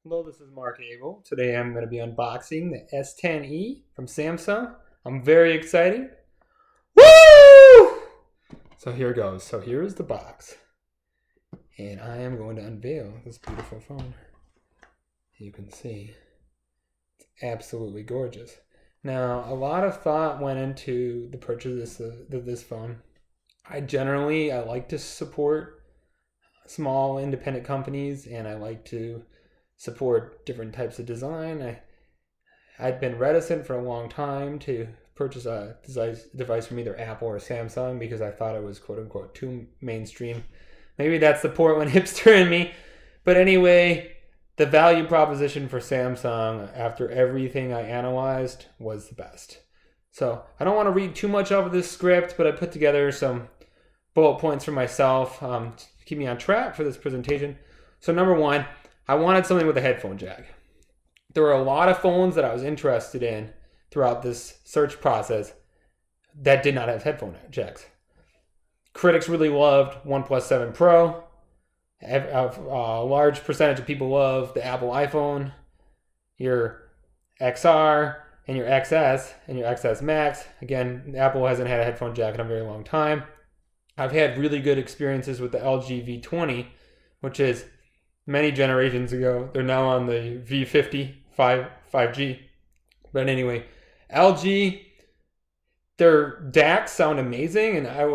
Hello, this is Mark Abel. Today I'm going to be unboxing the S10e from Samsung. I'm very excited. Woo! So here goes. So here is the box. And I am going to unveil this beautiful phone. You can see it's absolutely gorgeous. Now, a lot of thought went into the purchase of this phone. I like to support small independent companies, and I like to support different types of design. I'd been reticent for a long time to purchase a device from either Apple or Samsung because I thought it was quote unquote too mainstream. Maybe that's the Portland hipster in me. But anyway, the value proposition for Samsung after everything I analyzed was the best. So I don't want to read too much of this script, but I put together some bullet points for myself to keep me on track for this presentation. So number one, I wanted something with a headphone jack. There were a lot of phones that I was interested in throughout this search process that did not have headphone jacks. Critics really loved OnePlus 7 Pro. A large percentage of people love the Apple iPhone, your XR, and your XS, and your XS Max. Again, Apple hasn't had a headphone jack in a very long time. I've had really good experiences with the LG V20, which is many generations ago. They're now on the V50 5G. But anyway, LG, their DACs sound amazing, and I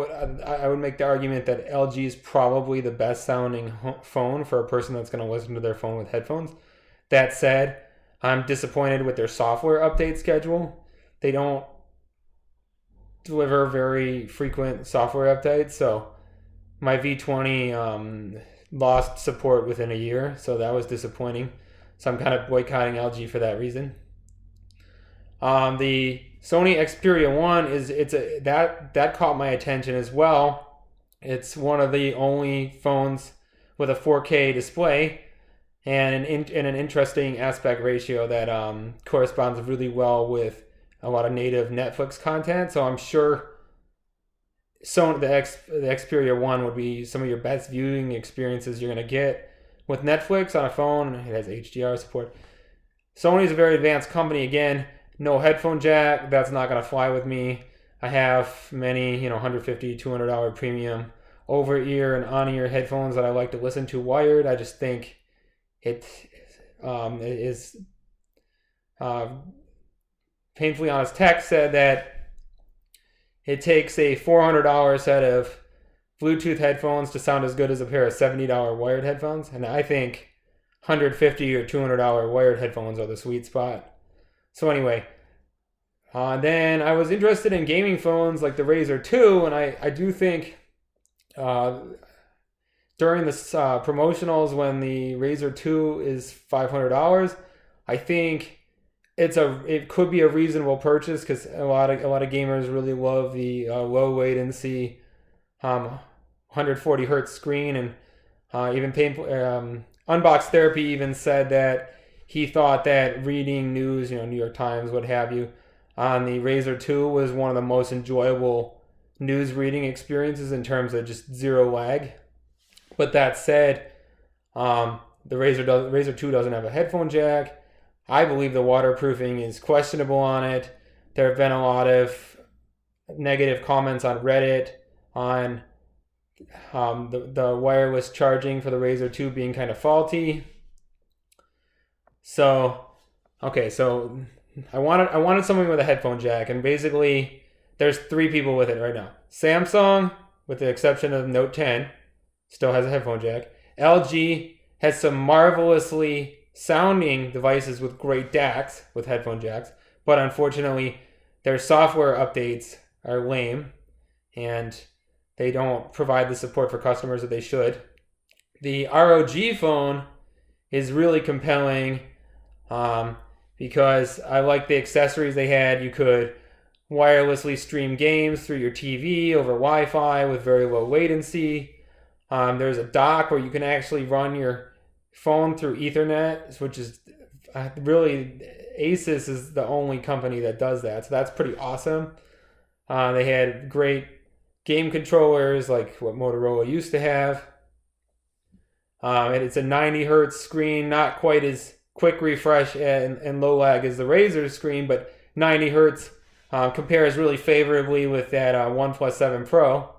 would make the argument that LG is probably the best sounding phone for a person that's going to listen to their phone with headphones. That said, I'm disappointed with their software update schedule. They don't deliver very frequent software updates, so my V20 lost support within a year, so that was disappointing. So I'm kind of boycotting LG for that reason. The Sony Xperia 1 that caught my attention as well. It's one of the only phones with a 4K display and an interesting aspect ratio that corresponds really well with a lot of native Netflix content. So I'm sure the Xperia 1 would be some of your best viewing experiences you're going to get with Netflix on a phone. It has HDR support. Sony's a very advanced company. Again, no headphone jack. That's not going to fly with me. I have many, $150, $200 premium over-ear and on-ear headphones that I like to listen to wired. I just think it is Painfully Honest Tech said that it takes a $400 set of Bluetooth headphones to sound as good as a pair of $70 wired headphones. And I think $150 or $200 wired headphones are the sweet spot. So anyway, then I was interested in gaming phones like the Razer 2. And I do think during the promotionals when the Razer 2 is $500, I think it could be a reasonable purchase because a lot of gamers really love the low latency 140 hertz screen, and even Unbox Therapy even said that he thought that reading news, New York Times, what have you, on the Razer 2 was one of the most enjoyable news reading experiences in terms of just zero lag. But that said, the Razer 2 doesn't have a headphone jack. I believe the waterproofing is questionable on it. There have been a lot of negative comments on Reddit on the wireless charging for the Razer 2 being kind of faulty. So I wanted something with a headphone jack, and basically there's three people with it right now. Samsung, with the exception of Note 10, still has a headphone jack. LG has some marvelously sounding devices with great DACs with headphone jacks, but unfortunately their software updates are lame and they don't provide the support for customers that they should. The ROG phone is really compelling because I like the accessories they had. You could wirelessly stream games through your TV over Wi-Fi with very low latency. There's a dock where you can actually run your phone through Ethernet, which is really, Asus is the only company that does that. So that's pretty awesome. They had great game controllers like what Motorola used to have. And it's a 90 hertz screen, not quite as quick refresh and low lag as the Razer screen, but 90 hertz compares really favorably with that OnePlus 7 Pro,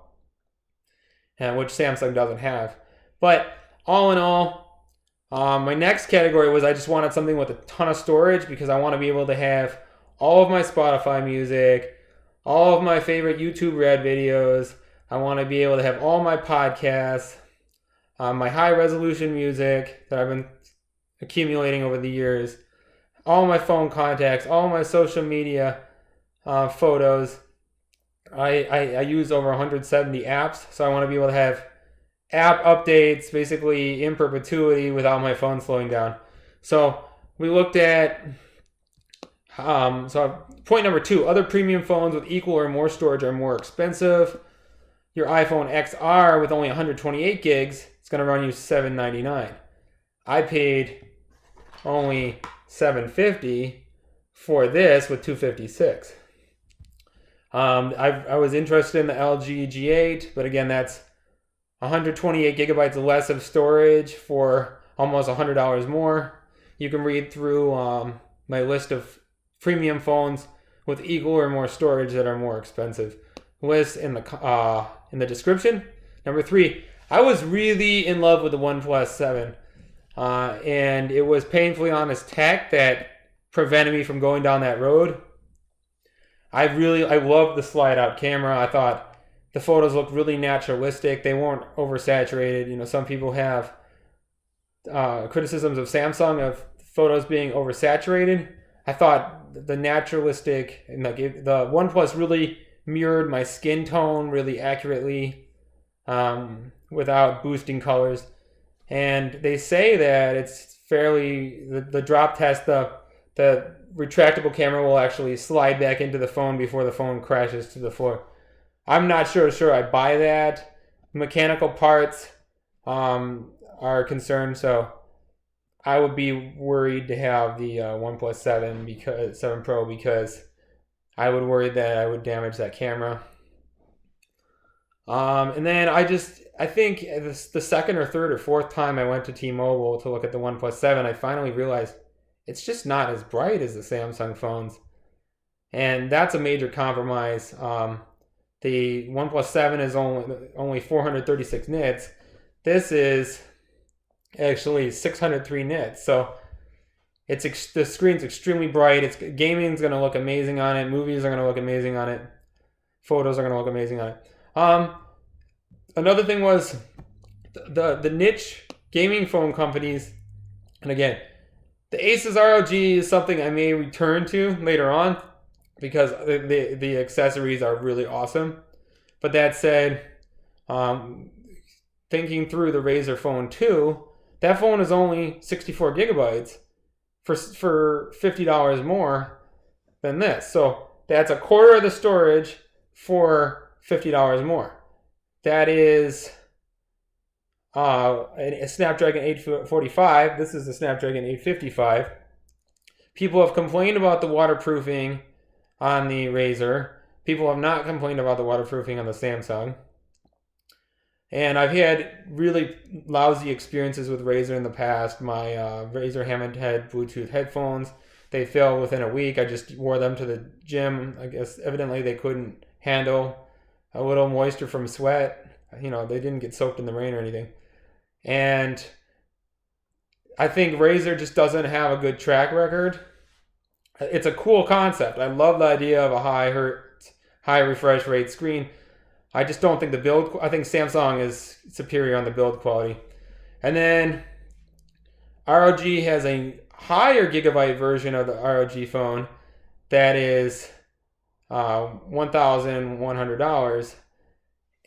which Samsung doesn't have. But all in all, my next category was I just wanted something with a ton of storage because I want to be able to have all of my Spotify music, all of my favorite YouTube Red videos. I want to be able to have all my podcasts, my high resolution music that I've been accumulating over the years, all my phone contacts, all my social media photos. I use over 170 apps, so I want to be able to have app updates basically in perpetuity without my phone slowing down. So we looked at so point number 2, other premium phones with equal or more storage are more expensive. Your iPhone XR with only 128 gigs, it's going to run you $799. I paid only $750 for this with 256. I was interested in the LG G8, but again, that's 128 gigabytes less of storage for almost $100 more. You can read through my list of premium phones with equal or more storage that are more expensive. List in the description. Number 3, I was really in love with the OnePlus 7, and it was painfully honest tech that prevented me from going down that road. I loved the slide out camera. I thought the photos looked really naturalistic. They weren't oversaturated. You know, some people have criticisms of Samsung of photos being oversaturated. I thought the naturalistic and the OnePlus really mirrored my skin tone really accurately, without boosting colors. And they say that it's fairly the drop test. The retractable camera will actually slide back into the phone before the phone crashes to the floor. I'm not sure I buy that. Mechanical parts are concerned, so I would be worried to have the OnePlus 7 Pro because I would worry that I would damage that camera. And then I think the second or third or fourth time I went to T-Mobile to look at the OnePlus 7, I finally realized it's just not as bright as the Samsung phones. And that's a major compromise. The OnePlus 7 is only 436 nits. This is actually 603 nits. So the screen's extremely bright. Gaming's going to look amazing on it. Movies are going to look amazing on it. Photos are going to look amazing on it. Another thing was the niche gaming phone companies. And again, the Asus ROG is something I may return to later on because the accessories are really awesome. But that said, thinking through the Razer Phone 2, that phone is only 64 gigabytes for $50 more than this. So that's a quarter of the storage for $50 more. That is a Snapdragon 845. This is a Snapdragon 855. People have complained about the waterproofing on the Razer. People have not complained about the waterproofing on the Samsung. And I've had really lousy experiences with Razer in the past. My Razer Hammerhead Bluetooth headphones, they failed within a week. I just wore them to the gym. I guess evidently they couldn't handle a little moisture from sweat. You know, they didn't get soaked in the rain or anything. And I think Razer just doesn't have a good track record. It's a cool concept. I love the idea of a high refresh rate screen. I just don't think I think Samsung is superior on the build quality. And then ROG has a higher gigabyte version of the ROG phone that is $1,100.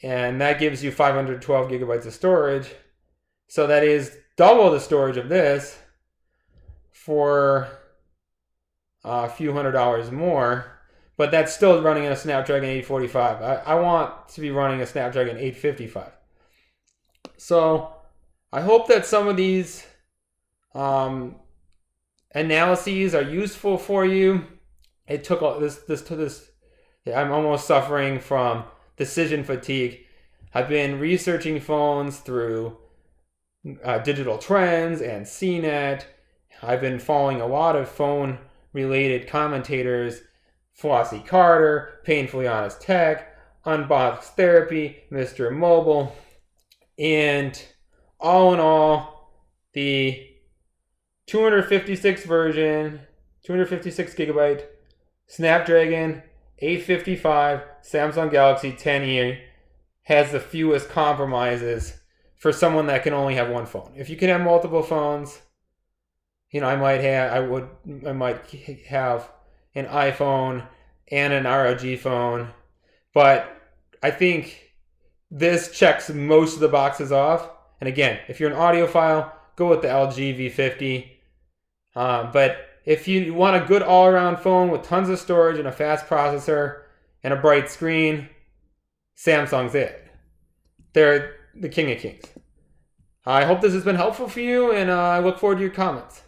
And that gives you 512 gigabytes of storage. So that is double the storage of this for a few $100s more. But that's still running on a Snapdragon 845. I want to be running a Snapdragon 855. So I hope that some of these analyses are useful for you. It took this. I'm almost suffering from decision fatigue. I've been researching phones through digital trends and CNET. I've been following a lot of phone-related commentators: Flossie Carter, Painfully Honest Tech, Unbox Therapy, Mr. Mobile, and all in all, the 256 version, 256 gigabyte Snapdragon 855 Samsung Galaxy 10e has the fewest compromises for someone that can only have one phone. If you can have multiple phones, I might have an iPhone and an ROG phone, but I think this checks most of the boxes off. And again, if you're an audiophile, go with the LG V50. But if you want a good all-around phone with tons of storage and a fast processor and a bright screen, Samsung's it. They're the king of kings. I hope this has been helpful for you, and I look forward to your comments.